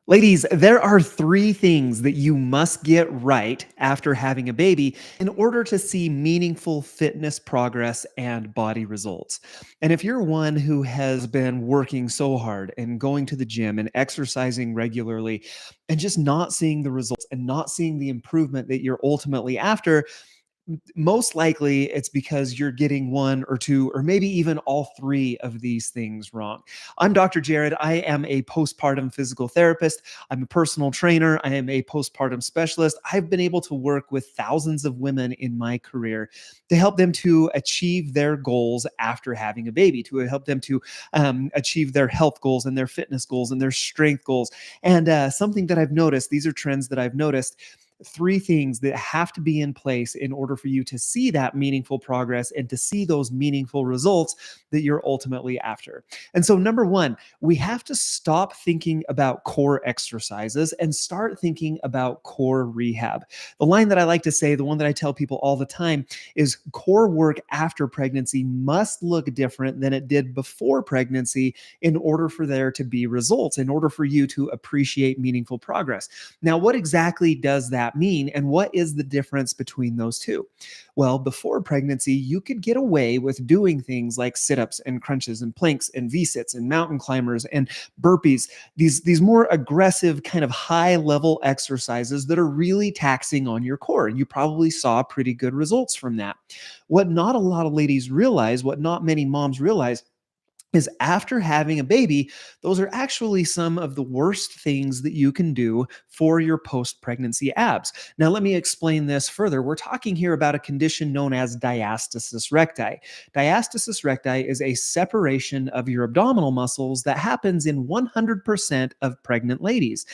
Ladies, there are three things that you must get right after having a baby in order to see meaningful fitness progress and body results. And if you're one who has been working so hard and going to the gym and exercising regularly and just not seeing the results and not seeing the improvement that you're ultimately after, most likely it's because you're getting one or two or maybe even all three of these things wrong. I'm Dr. Jared. I am a postpartum physical therapist. I'm a personal trainer. I am a postpartum specialist. I've been able to work with thousands of women in my career to help them to achieve their goals after having a baby, to help them to achieve their health goals and their fitness goals and their strength goals. And something that I've noticed, these are trends that I've noticed, three things that have to be in place in order for you to see that meaningful progress and to see those meaningful results that you're ultimately after. And so, number one, we have to stop thinking about core exercises and start thinking about core rehab. The line that I like to say, the one that I tell people all the time, is core work after pregnancy must look different than it did before pregnancy in order for there to be results, in order for you to appreciate meaningful progress. Now, what exactly does that mean? And what is the difference between those two? Well, before pregnancy, you could get away with doing things like sit ups and crunches and planks and V sits and mountain climbers and burpees, these more aggressive, kind of high level exercises that are really taxing on your core. And you probably saw pretty good results from that. What not a lot of ladies realize, what not many moms realize, is after having a baby, those are actually some of the worst things that you can do for your post pregnancy abs. Now, let me explain this further. We're talking here about a condition known as diastasis recti. Diastasis recti is a separation of your abdominal muscles that happens in 100% of pregnant ladies.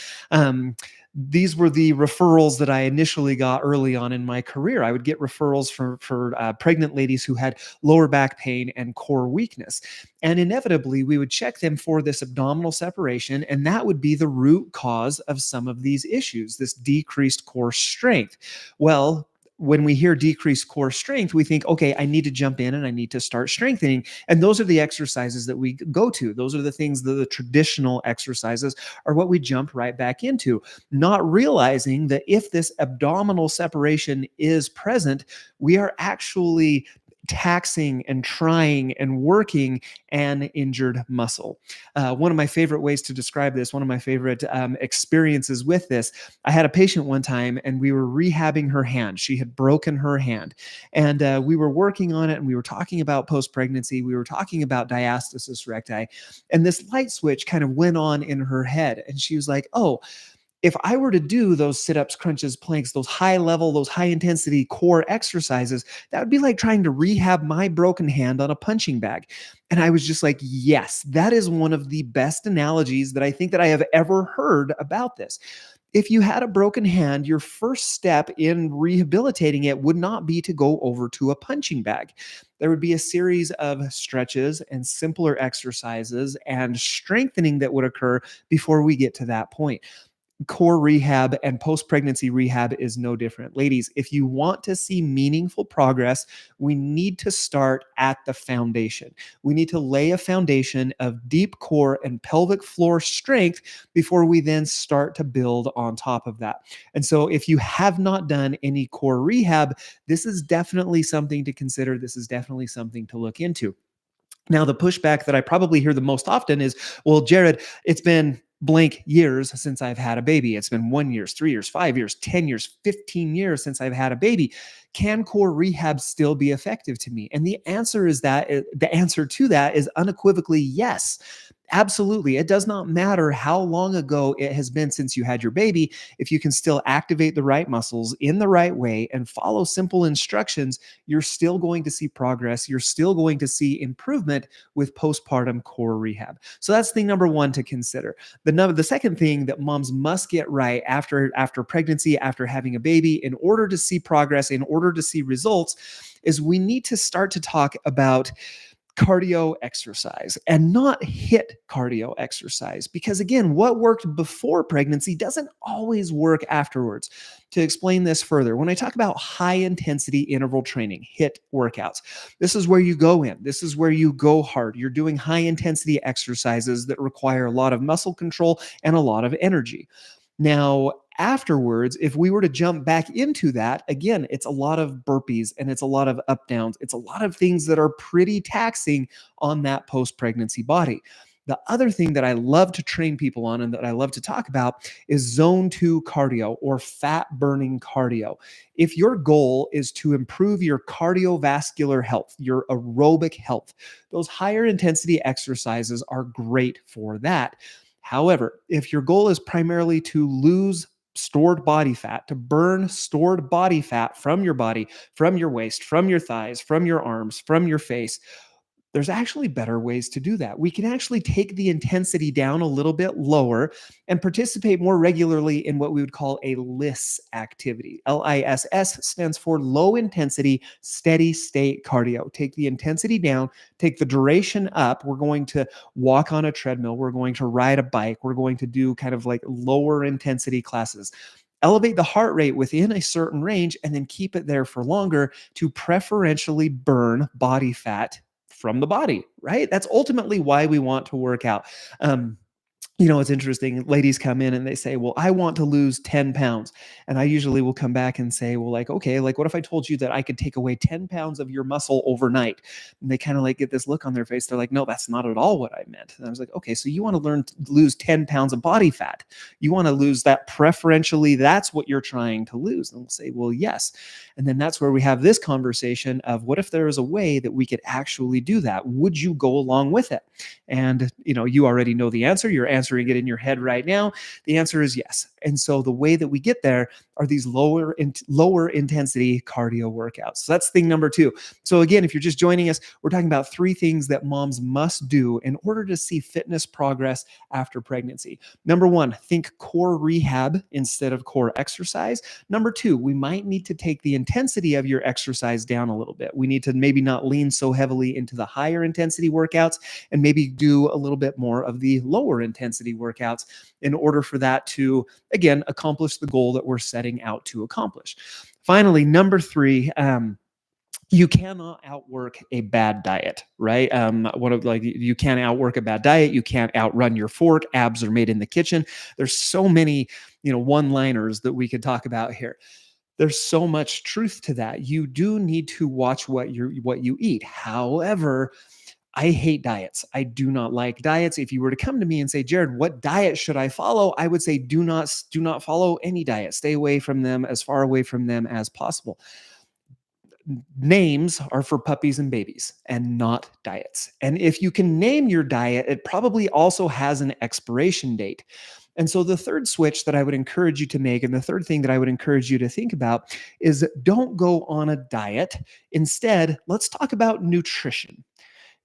These were the referrals that I initially got early on in my career. I would get referrals for pregnant ladies who had lower back pain and core weakness. And inevitably, we would check them for this abdominal separation, and that would be the root cause of some of these issues, this decreased core strength. Well, when we hear decreased core strength, we think, okay, I need to jump in and I need to start strengthening. And those are the exercises that we go to. Those are the things that the traditional exercises are what we jump right back into, not realizing that if this abdominal separation is present, we are actually taxing and trying and working an injured muscle. One of my favorite ways to describe this, one of my favorite experiences with this, I had a patient one time and we were rehabbing her hand. She had broken her hand. And we were working on it and we were talking about post pregnancy. We were talking about diastasis recti. And this light switch kind of went on in her head. And she was like, oh, if I were to do those sit ups, crunches, planks, those high level, those high intensity core exercises, that would be like trying to rehab my broken hand on a punching bag. And I was just like, yes, that is one of the best analogies that I think that I have ever heard about this. If you had a broken hand, your first step in rehabilitating it would not be to go over to a punching bag. There would be a series of stretches and simpler exercises and strengthening that would occur before we get to that point. Core rehab and post pregnancy rehab is no different. Ladies, if you want to see meaningful progress, we need to start at the foundation. We need to lay a foundation of deep core and pelvic floor strength before we then start to build on top of that. And so, if you have not done any core rehab, this is definitely something to consider. This is definitely something to look into. Now, the pushback that I probably hear the most often is, well, Jared, it's been blank years since I've had a baby. It's been 1 year, 3 years, 5 years, 10 years, 15 years since I've had a baby. Can core rehab still be effective to me? And the answer to that is unequivocally yes. Absolutely. It does not matter how long ago it has been since you had your baby. If you can still activate the right muscles in the right way and follow simple instructions, you're still going to see progress. You're still going to see improvement with postpartum core rehab. So that's thing number one to consider. The second thing that moms must get right after pregnancy, after having a baby, in order to see progress, in order to see results, is we need to start to talk about cardio exercise and not hit cardio exercise. Because again, what worked before pregnancy doesn't always work afterwards. To explain this further, when I talk about high intensity interval training, hit workouts, this is where you go in. This is where you go hard. You're doing high intensity exercises that require a lot of muscle control and a lot of energy. Now, afterwards, if we were to jump back into that, again, it's a lot of burpees and it's a lot of up downs. It's a lot of things that are pretty taxing on that post pregnancy body. The other thing that I love to train people on and that I love to talk about is zone 2 cardio or fat burning cardio. If your goal is to improve your cardiovascular health, your aerobic health, those higher intensity exercises are great for that. However, if your goal is primarily to lose stored body fat, to burn stored body fat from your body, from your waist, from your thighs, from your arms, from your face, there's actually better ways to do that. We can actually take the intensity down a little bit lower and participate more regularly in what we would call a LISS activity. LISS stands for low intensity, steady state cardio. Take the intensity down, take the duration up. We're going to walk on a treadmill. We're going to ride a bike. We're going to do kind of like lower intensity classes. Elevate the heart rate within a certain range and then keep it there for longer to preferentially burn body fat from the body, right? That's ultimately why we want to work out. It's interesting. Ladies come in and they say, well, I want to lose 10 pounds. And I usually will come back and say, well, like, okay, like, what if I told you that I could take away 10 pounds of your muscle overnight? And they kind of like get this look on their face. They're like, no, that's not at all what I meant. And I was like, okay, so you want to learn to lose 10 pounds of body fat. You want to lose that preferentially. That's what you're trying to lose. And we'll say, well, yes. And then that's where we have this conversation of what if there is a way that we could actually do that? Would you go along with it? And, you already know the answer. You're answering it in your head right now. The answer is yes. And so the way that we get there are these lower intensity cardio workouts. So that's thing number 2. So again, if you're just joining us, we're talking about 3 things that moms must do in order to see fitness progress after pregnancy. Number 1, think core rehab instead of core exercise. Number 2, we might need to take the intensity of your exercise down a little bit. We need to maybe not lean so heavily into the higher intensity workouts and maybe do a little bit more of the lower intensity workouts in order for that to, again, accomplish the goal that we're setting out to accomplish. Finally, number 3, you cannot outwork a bad diet, right? You can't outwork a bad diet. You can't outrun your fork. Abs are made in the kitchen. There's so many, one-liners that we could talk about here. There's so much truth to that. You do need to watch what you eat. However, I hate diets. I do not like diets. If you were to come to me and say, Jared, what diet should I follow? I would say, do not follow any diet. Stay away from them, as far away from them as possible. Names are for puppies and babies and not diets. And if you can name your diet, it probably also has an expiration date. And so the third switch that I would encourage you to make, and the third thing that I would encourage you to think about, is don't go on a diet. Instead, let's talk about nutrition.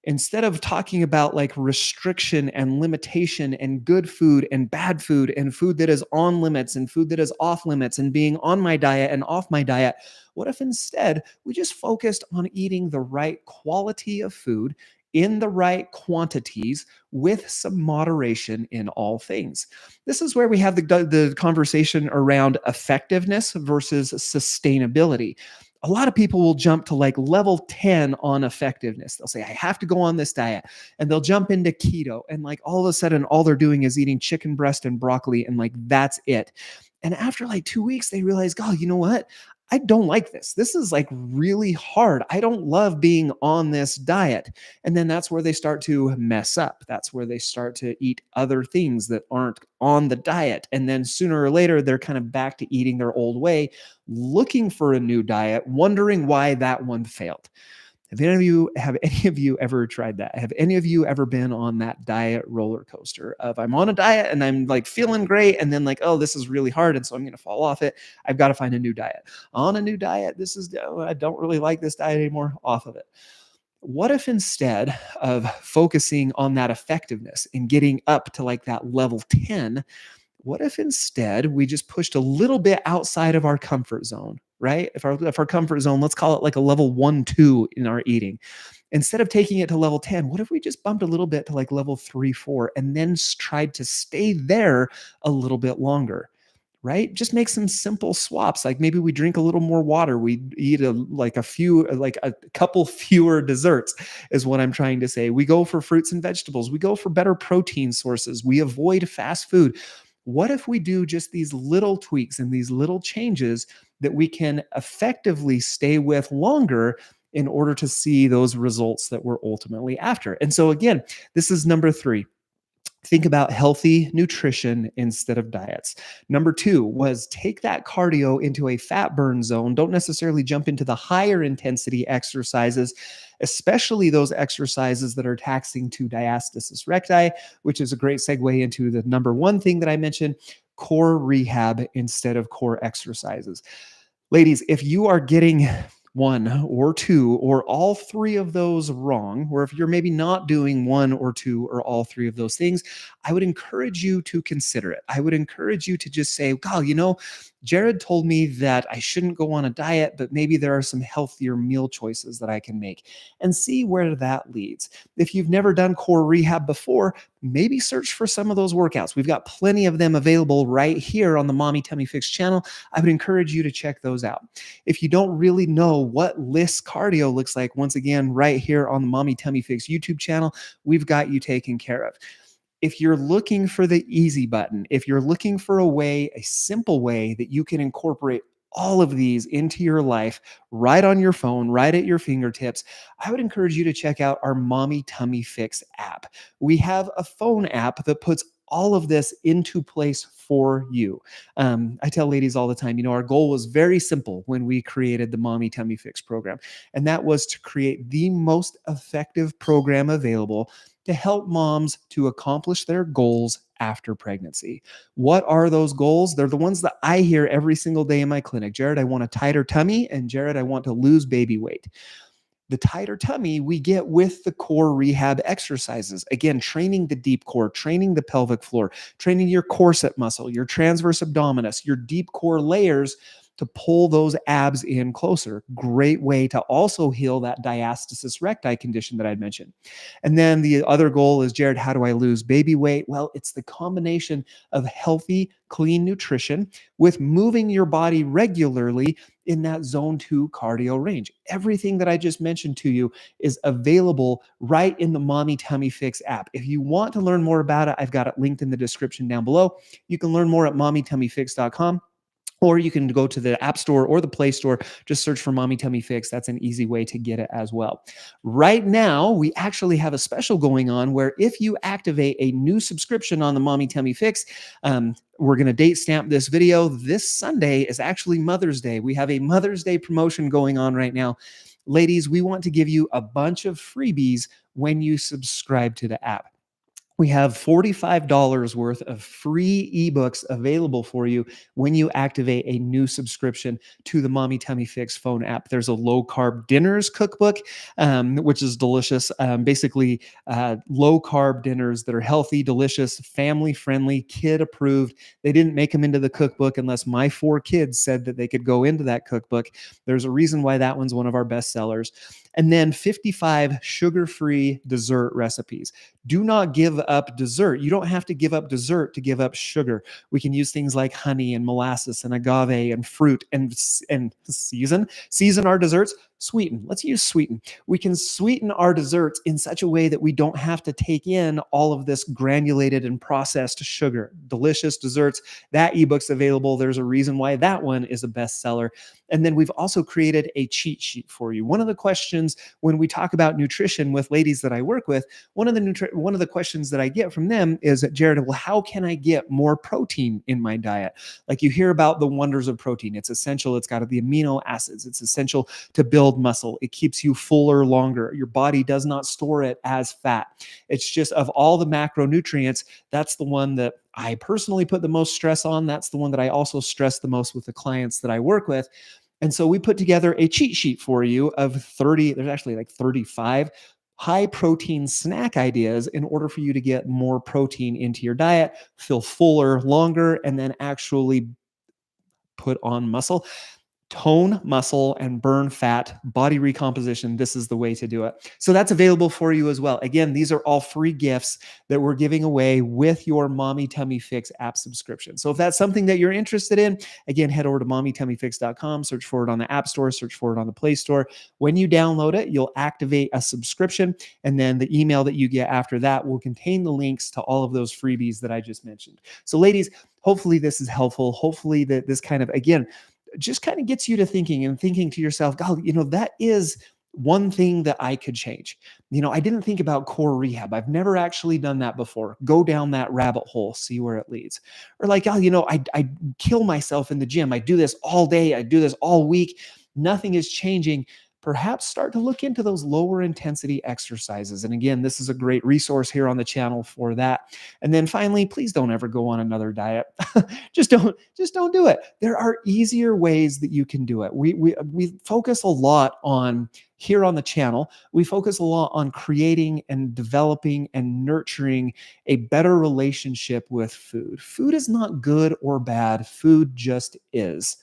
Instead of talking about like restriction and limitation and good food and bad food and food that is on limits and food that is off limits and being on my diet and off my diet, what if instead we just focused on eating the right quality of food in the right quantities with some moderation in all things? This is where we have the conversation around effectiveness versus sustainability. A lot of people will jump to like level 10 on effectiveness. They'll say, I have to go on this diet. And they'll jump into keto. And like all of a sudden, all they're doing is eating chicken breast and broccoli. And like, that's it. And after like 2 weeks, they realize, God, you know what? I don't like this. This is like really hard. I don't love being on this diet. And then that's where they start to mess up. That's where they start to eat other things that aren't on the diet. And then sooner or later, they're kind of back to eating their old way, looking for a new diet, wondering why that one failed. Have any of you ever tried that? Have any of you ever been on that diet roller coaster of I'm on a diet and I'm like feeling great and then like, oh, this is really hard and so I'm going to fall off it. I've got to find a new diet. On a new diet, I don't really like this diet anymore, off of it. What if instead of focusing on that effectiveness and getting up to like that level 10, what if instead we just pushed a little bit outside of our comfort zone, right? If our comfort zone, let's call it like a level 1, 2 in our eating. Instead of taking it to level 10, what if we just bumped a little bit to like level 3, 4, and then tried to stay there a little bit longer? Right? Just make some simple swaps. Like maybe we drink a little more water. We eat like a couple fewer desserts, is what I'm trying to say. We go for fruits and vegetables. We go for better protein sources. We avoid fast food. What if we do just these little tweaks and these little changes that we can effectively stay with longer in order to see those results that we're ultimately after? And so, again, this is number three. Think about healthy nutrition instead of diets. Number two was take that cardio into a fat burn zone. Don't necessarily jump into the higher intensity exercises, especially those exercises that are taxing to diastasis recti, which is a great segue into the number one thing that I mentioned, core rehab instead of core exercises. Ladies, if you are getting one or two or all three of those wrong, or if you're maybe not doing one or two or all three of those things, I would encourage you to consider it. I would encourage you to just say, God, Jared told me that I shouldn't go on a diet, but maybe there are some healthier meal choices that I can make, and see where that leads. If you've never done core rehab before, maybe search for some of those workouts. We've got plenty of them available right here on the Mommy Tummy Fix channel. I would encourage you to check those out. If you don't really know what LISS cardio looks like, once again, right here on the Mommy Tummy Fix YouTube channel, we've got you taken care of. If you're looking for the easy button, if you're looking for a simple way that you can incorporate all of these into your life right on your phone, right at your fingertips, I would encourage you to check out our Mommy Tummy Fix app. We have a phone app that puts all of this into place for you. I tell ladies all the time, our goal was very simple when we created the Mommy Tummy Fix program, and that was to create the most effective program available to help moms to accomplish their goals after pregnancy. What are those goals? They're the ones that I hear every single day in my clinic. Jared, I want a tighter tummy, and Jared, I want to lose baby weight. The tighter tummy we get with the core rehab exercises. Again, training the deep core, training the pelvic floor, training your corset muscle, your transverse abdominis, your deep core layers to pull those abs in closer. Great way to also heal that diastasis recti condition that I'd mentioned. And then the other goal is, Jared, how do I lose baby weight? Well, it's the combination of healthy, clean nutrition with moving your body regularly in that zone 2 cardio range. Everything that I just mentioned to you is available right in the Mommy Tummy Fix app. If you want to learn more about it, I've got it linked in the description down below. You can learn more at mommytummyfix.com. Or you can go to the App Store or the Play Store, just search for Mommy Tummy Fix. That's an easy way to get it as well. Right now, we actually have a special going on where if you activate a new subscription on the Mommy Tummy Fix, we're going to date stamp this video. This Sunday is actually Mother's Day. We have a Mother's Day promotion going on right now. Ladies, we want to give you a bunch of freebies when you subscribe to the app. We have $45 worth of free ebooks available for you when you activate a new subscription to the Mommy Tummy Fix phone app. There's a low carb dinners cookbook, which is delicious. Basically, low carb dinners that are healthy, delicious, family friendly, kid approved. They didn't make them into the cookbook unless my 4 kids said that they could go into that cookbook. There's a reason why that one's one of our best sellers. And then 55 sugar-free dessert recipes. Do not give up dessert. You don't have to give up dessert to give up sugar. We can use things like honey and molasses and agave and fruit and season our desserts. Sweeten. Let's use sweeten. We can sweeten our desserts in such a way that we don't have to take in all of this granulated and processed sugar. Delicious desserts. That ebook's available. There's a reason why that one is a bestseller. And then we've also created a cheat sheet for you. One of the questions when we talk about nutrition with ladies that I work with, one of the questions that I get from them is, Jared, well, how can I get more protein in my diet? Like, you hear about the wonders of protein. It's essential. It's got the amino acids. It's essential to build muscle. It keeps you fuller longer. Your body does not store it as fat. It's just, of all the macronutrients, that's the one that I personally put the most stress on. That's the one that I also stress the most with the clients that I work with. And so we put together a cheat sheet for you of 30, there's actually like 35 high protein snack ideas in order for you to get more protein into your diet, feel fuller longer, and then actually put on muscle. tone muscle and burn fat, body recomposition, this is the way to do it. So that's available for you as well. Again, these are all free gifts that we're giving away with your Mommy Tummy Fix app subscription. So if that's something that you're interested in, again, head over to mommytummyfix.com, search for it on the App Store, search for it on the Play Store. When you download it, you'll activate a subscription, and then the email that you get after that will contain the links to all of those freebies that I just mentioned. So ladies, hopefully this is helpful. Hopefully that this kind of, again, just kind of gets you to thinking and thinking to yourself, God, that is one thing that I could change. I didn't think about core rehab. I've never actually done that before. Go down that rabbit hole, see where it leads. Or like, oh, I kill myself in the gym. I do this all day. I do this all week. Nothing is changing. Perhaps start to look into those lower intensity exercises. And again, this is a great resource here on the channel for that. And then finally, please don't ever go on another diet. just don't do it. There are easier ways that you can do it. We focus a lot on here on the channel. We focus a lot on creating and developing and nurturing a better relationship with food. Food is not good or bad. Food just is.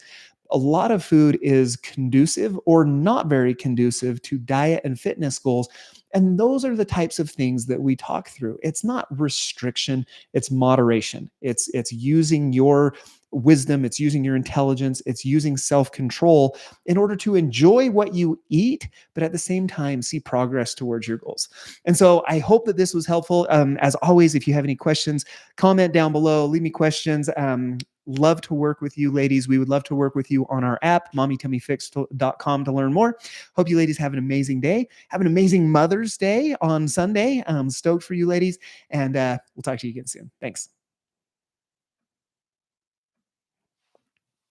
A lot of food is conducive or not very conducive to diet and fitness goals. And those are the types of things that we talk through. It's not restriction, it's moderation. It's using your wisdom, it's using your intelligence, it's using self-control in order to enjoy what you eat, but at the same time, see progress towards your goals. And so I hope that this was helpful. As always, if you have any questions, comment down below, leave me questions. Love to work with you, ladies. We would love to work with you on our app, mommytummyfix.com, to learn more. Hope you ladies have an amazing day. Have an amazing Mother's Day on Sunday. I'm stoked for you, ladies. And we'll talk to you again soon. Thanks.